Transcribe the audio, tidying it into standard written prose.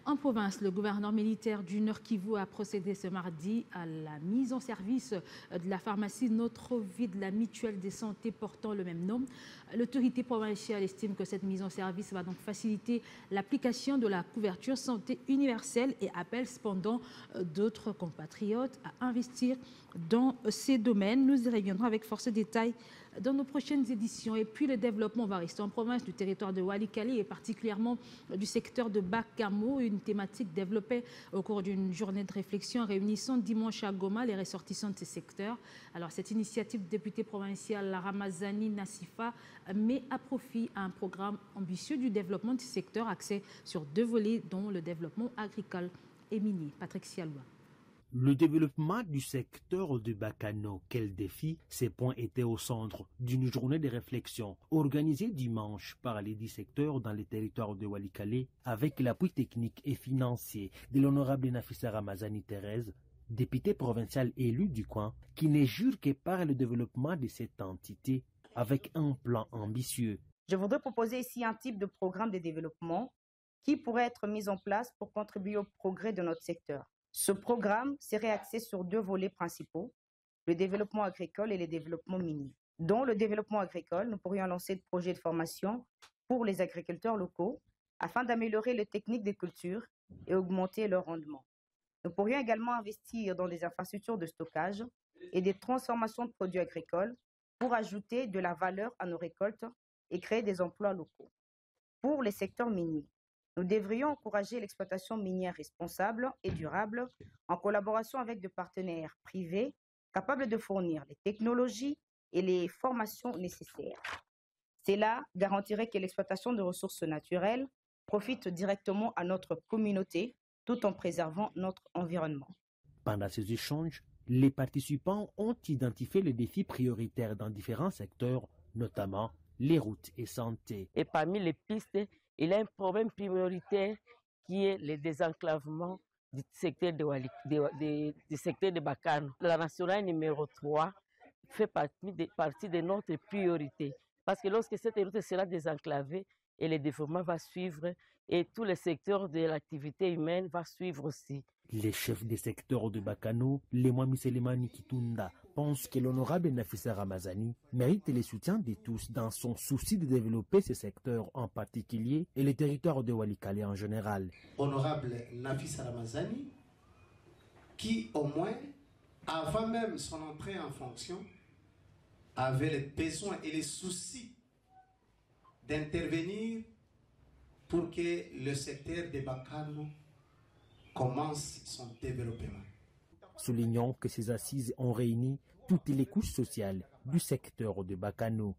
En province, le gouverneur militaire du Nord Kivu a procédé ce mardi à la mise en service de la pharmacie Notre Vie de la mutuelle de santé portant le même nom. L'autorité provinciale estime que cette mise en service va donc faciliter l'application de la couverture santé universelle et appelle cependant d'autres compatriotes à investir dans ces domaines. Nous y reviendrons avec force détails dans nos prochaines éditions. Et puis le développement va rester en province du territoire de Walikale et particulièrement du secteur de Bakamo, une thématique développée au cours d'une journée de réflexion réunissant dimanche à Goma les ressortissants de ces secteurs. Alors cette initiative du député provincial Ramazani Nassifa met à profit un programme ambitieux du développement du secteur axé sur 2 volets dont le développement agricole et minier. Patrick Sialoua. Le développement du secteur de Bakano, quel défi? Ces points étaient au centre d'une journée de réflexion organisée dimanche par les 10 secteurs dans les territoires de Walikale avec l'appui technique et financier de l'honorable Nafissa Ramazani Thérèse, députée provinciale élue du coin, qui ne jure que par le développement de cette entité avec un plan ambitieux. Je voudrais proposer ici un type de programme de développement qui pourrait être mis en place pour contribuer au progrès de notre secteur. Ce programme serait axé sur 2 volets principaux, le développement agricole et le développement minier. Dans le développement agricole, nous pourrions lancer des projets de formation pour les agriculteurs locaux afin d'améliorer les techniques de culture et augmenter leur rendement. Nous pourrions également investir dans des infrastructures de stockage et des transformations de produits agricoles pour ajouter de la valeur à nos récoltes et créer des emplois locaux. Pour les secteurs miniers, nous devrions encourager l'exploitation minière responsable et durable en collaboration avec des partenaires privés capables de fournir les technologies et les formations nécessaires. Cela garantirait que l'exploitation de ressources naturelles profite directement à notre communauté tout en préservant notre environnement. Pendant ces échanges, les participants ont identifié les défis prioritaires dans différents secteurs, notamment les routes et santé. Et parmi les pistes, il y a un problème prioritaire qui est le désenclavement du secteur de Bakano. La nationale numéro 3 fait partie de notre priorité. Parce que lorsque cette route sera désenclavée, et le développement va suivre et tous les secteurs de l'activité humaine vont suivre aussi. Les chefs des secteurs de Bakano, Lemwami Selemani Kitunda, pensent que l'honorable Nafissa Ramazani mérite le soutien de tous dans son souci de développer ce secteur en particulier et les territoires de Walikale en général. Honorable Nafissa Ramazani, qui au moins, avant même son entrée en fonction, avait les besoins et les soucis d'intervenir pour que le secteur de Bakano commence son développement. Soulignons que ces assises ont réuni toutes les couches sociales du secteur de Bakano.